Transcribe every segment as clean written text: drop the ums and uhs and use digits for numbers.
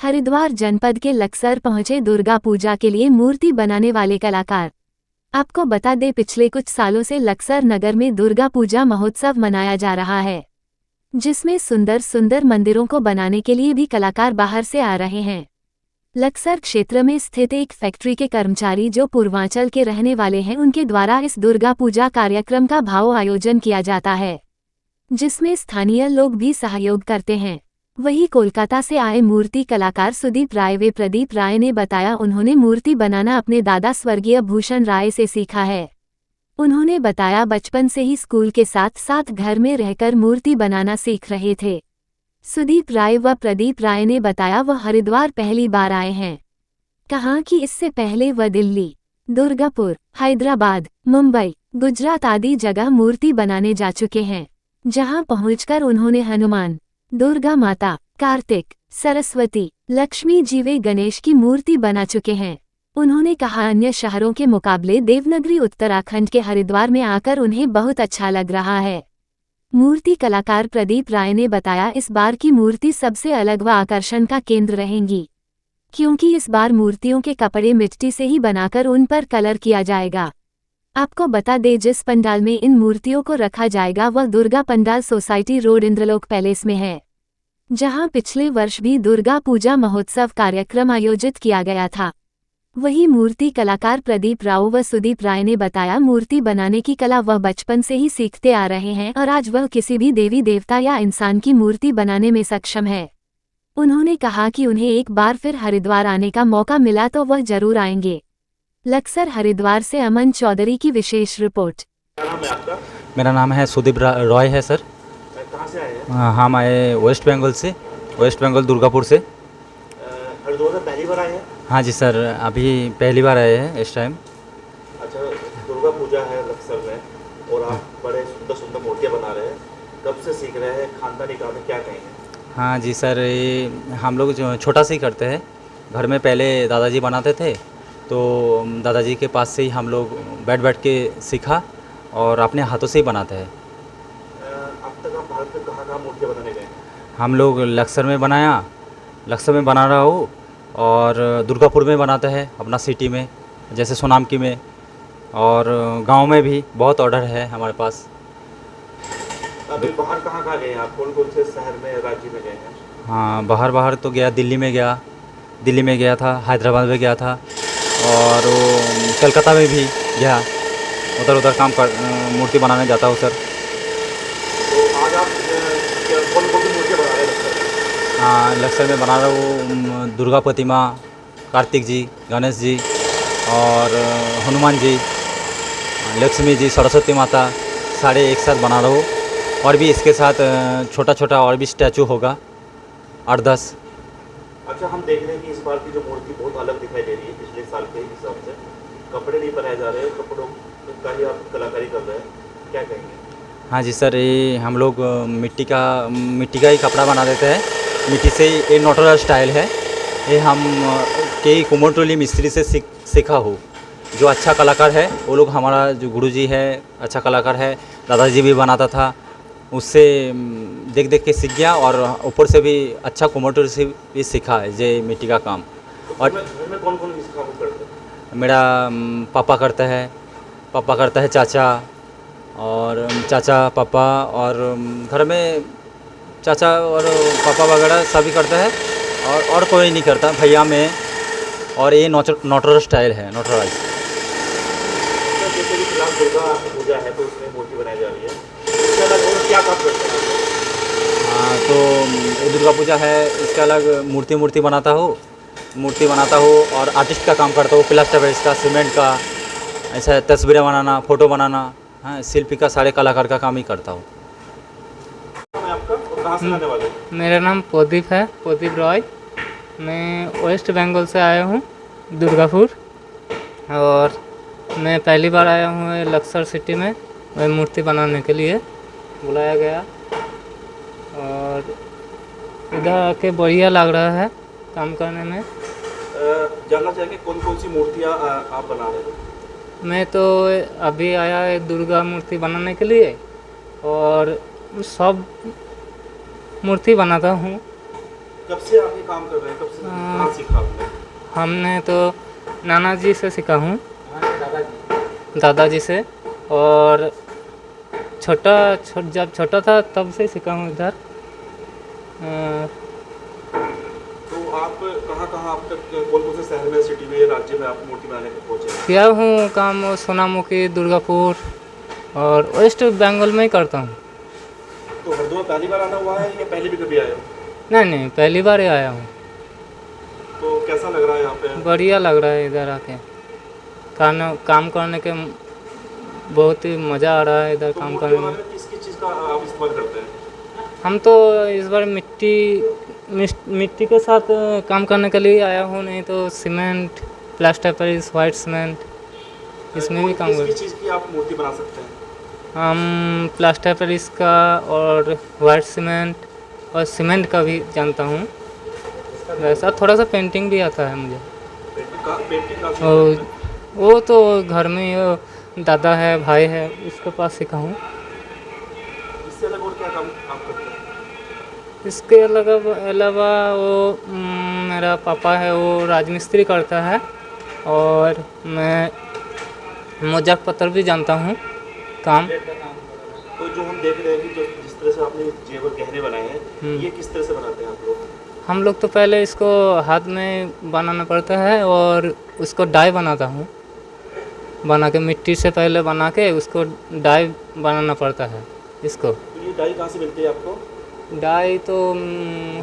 हरिद्वार जनपद के लक्सर पहुंचे दुर्गा पूजा के लिए मूर्ति बनाने वाले कलाकार। आपको बता दें, पिछले कुछ सालों से लक्सर नगर में दुर्गा पूजा महोत्सव मनाया जा रहा है, जिसमें सुंदर सुंदर मंदिरों को बनाने के लिए भी कलाकार बाहर से आ रहे हैं। लक्सर क्षेत्र में स्थित एक फैक्ट्री के कर्मचारी जो पूर्वांचल के रहने वाले हैं, उनके द्वारा इस दुर्गा पूजा कार्यक्रम का भाव आयोजन किया जाता है, जिसमें स्थानीय लोग भी सहयोग करते हैं। वहीं कोलकाता से आए मूर्ति कलाकार सुदीप राय व प्रदीप राय ने बताया, उन्होंने मूर्ति बनाना अपने दादा स्वर्गीय भूषण राय से सीखा है। उन्होंने बताया, बचपन से ही स्कूल के साथ साथ घर में रहकर मूर्ति बनाना सीख रहे थे। सुदीप राय व प्रदीप राय ने बताया, वह हरिद्वार पहली बार आए हैं। कहा कि इससे पहले वह दिल्ली, दुर्गापुर, हैदराबाद, मुंबई, गुजरात आदि जगह मूर्ति बनाने जा चुके हैं, जहां पहुंचकर उन्होंने हनुमान, दुर्गा माता, कार्तिक, सरस्वती, लक्ष्मी जी व गणेश की मूर्ति बना चुके हैं। उन्होंने कहा, अन्य शहरों के मुकाबले देवनागरी उत्तराखंड के हरिद्वार में आकर उन्हें बहुत अच्छा लग रहा है। मूर्ति कलाकार प्रदीप राय ने बताया, इस बार की मूर्ति सबसे अलग व आकर्षण का केंद्र रहेंगी, क्योंकि इस बार मूर्तियों के कपड़े मिट्टी से ही बनाकर उन पर कलर किया जाएगा। आपको बता दें, जिस पंडाल में इन मूर्तियों को रखा जाएगा वह Durga pandal society road Indralok palace में है, जहां पिछले वर्ष भी दुर्गा पूजा महोत्सव कार्यक्रम आयोजित किया गया था। वहीं मूर्ति कलाकार प्रदीप राव व सुदीप राय ने बताया, मूर्ति बनाने की कला वह बचपन से ही सीखते आ रहे हैं और आज वह किसी भी देवी देवता या इंसान की मूर्ति बनाने में सक्षम है। उन्होंने कहा कि उन्हें एक बार फिर हरिद्वार आने का मौका मिला तो वह जरूर आएंगे। लक्सर हरिद्वार से अमन चौधरी की विशेष रिपोर्ट। क्या नाम है आपका? मेरा नाम है सुदीप रॉय है सर। कहाँ से आए हैं? हम आए वेस्ट बंगाल से, वेस्ट बंगाल दुर्गापुर से। हरिद्वार में पहली बार आए हैं? हाँ जी सर, अभी पहली बार आए हैं इस टाइम। अच्छा, दुर्गा पूजा है लक्सर में और आप बड़े सुंदर सुंदर मूर्तियाँ बना रहे हैं, कब से सीख रहे हैं? खानदानी काम में क्या कहेंगे? हाँ जी सर, ये हम लोग जो छोटा से ही करते हैं। घर में पहले दादाजी बनाते थे, तो दादाजी के पास से ही हम लोग बैठ के सीखा और अपने हाथों से ही बनाते हैं। अब तक आप भारत में कहाँ मूर्तियाँ बनाने गए हैं? हम लोग लक्सर में बना रहा हूँ और दुर्गापुर में बनाते हैं अपना सिटी में, जैसे सोनामकी में, और गांव में भी बहुत ऑर्डर है हमारे पास। अभी बाहर कहाँ गए हैं आप? कौन से शहर में, राज्य में गए हैं? हाँ, बाहर तो गया, दिल्ली में गया था, हैदराबाद में गया था और वो कलकत्ता में भी गया। उधर काम कर मूर्ति बनाने जाता हूँ सर। तो आज आप कौन सी मूर्तियाँ बना रहे हैं? हाँ, लक्सर में बना रहा हूँ दुर्गा प्रतिमा, कार्तिक जी, गणेश जी और हनुमान जी, लक्ष्मी जी, सरस्वती माता, सारे एक साथ बना रहा हूँ। और भी इसके साथ छोटा और भी स्टैचू होगा 8-10। अच्छा, हम देख रहे हैं कि इस बार की जो मूर्ति बहुत अलग दिखाई दे रही है पिछले साल के हिसाब से। कपड़े नहीं बनाए जा रहे, कपड़ों का ही आप कलाकारी कर रहे हैं, क्या कहेंगे? हाँ जी सर, ये हम लोग मिट्टी का ही कपड़ा बना देते हैं। मिट्टी से ये नोटोरा स्टाइल है। ये हम कई कुमोरटोली मिस्त्री से सीखा हो। जो अच्छा कलाकार है वो लोग, हमारा जो गुरुजी है अच्छा कलाकार है, दादाजी भी बनाता था, उससे देख के सीख गया और ऊपर से भी अच्छा कुमोरटोली से भी सीखा है ये मिट्टी का काम। और घर में कौन इस काम को करते हैं? मेरा पापा करता है, चाचा पापा, और घर में चाचा और पापा वगैरह सभी करते हैं और कोई नहीं करता, भैया में। और ये नोटोरा स्टाइल है, नोटोराइज। जैसे कि फिलहाल दुर्गा पूजा है तो उसमें मूर्ति बनाई जा रही है, इसके अलग और क्या काम करते हैं? हाँ, तो ये दुर्गा पूजा है, इसके अलग मूर्ति बनाता हूँ और आर्टिस्ट का काम करता हूँ, प्लास्टर पेंट का, सीमेंट का, ऐसा तस्वीरें बनाना, फ़ोटो बनाना। हाँ, शिल्पी का, सारे कलाकार का काम ही करता हूँ। आपका और कहाँ से आने वाले? मेरा नाम प्रदीप है, प्रदीप रॉय। मैं वेस्ट बंगाल से आया हूँ, दुर्गापुर, और मैं पहली बार आया हूँ लक्सर सिटी में। मैं मूर्ति बनाने के लिए बुलाया गया और इधर आके बढ़िया लग रहा है काम करने में। जानना चाहेंगे कौन सी मूर्तियाँ आप बना रहे हो? मैं तो अभी आया है दुर्गा मूर्ति बनाने के लिए और सब मूर्ति बनाता हूँ। कब से आप ये काम कर रहे हैं, कब से कहाँ सीखा आपने? हमने तो नाना जी से सीखा हूँ, दादाजी से। और जब छोटा था तब से सीखा हूँ इधर। तो आप कहाँ कहाँ आप तक कौन कौन से शहर में, सिटी में, राज्य में आप मूर्ति बनाने तक पहुँचे हैं? किया हूँ काम वो सोनामुखी, दुर्गापुर और वेस्ट बंगाल में ही करता हूँ। तो हरिद्वार पहली बार आना हुआ है या पहले भी कभी आए हो? नहीं, पहली बार ही आया हूँ। तो कैसा लग रहा है यहाँ पे? बढ़िया लग रहा है इधर आके। काम करने के बहुत ही मज़ा आ रहा है इधर तो काम मूर्ति करने में। बनाने में किस किस चीज़ का आप इस्तेमाल करते हैं? हम तो इस बार मिट्टी के साथ काम करने के लिए आया हूँ, नहीं तो cement, plaster Paris, white cement, इसमें भी काम किस कर। किस चीज़ की आप मूर्ति बना सकते हैं? हम प्लास्टर पेरिस का और वाइट सीमेंट और सीमेंट का भी जानता हूँ। वैसा थोड़ा सा पेंटिंग भी आता है मुझे। पेंटिंग का और वो तो घर में ही दादा है, भाई है, उसके पास सीखा हूँ। इससे अलग और क्या काम आप करते हैं? इसके अलावा वो मेरा पापा है, वो राजमिस्त्री करता है। और मैं मोजाक पत्थर भी जानता हूँ काम। तो जो हम देख रहे हैं कि जो जिस तरह से आपने जेवर गहने बनाए हैं, ये किस तरह से बनाते हैं आप लोग? हम लोग तो पहले इसको हाथ में बनाना पड़ता है और उसको डाई बनाता हूँ। बना के मिट्टी से पहले बना के उसको डाई बनाना पड़ता है इसको। तो ये डाई कहाँ से मिलती है आपको? डाई तो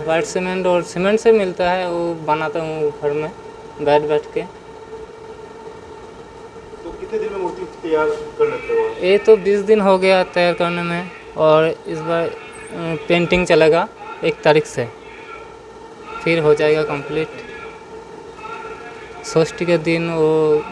वाइट सीमेंट और सीमेंट से मिलता है, वो बनाता हूँ घर में बैठ के। तो कितने दिन में मूर्ति तैयार कर लेते हो आप? ये तो 20 दिन हो गया तैयार करने में, और इस बार पेंटिंग चलेगा 1 तारीख से, फिर हो जाएगा कंप्लीट। षष्ठी के दिन वो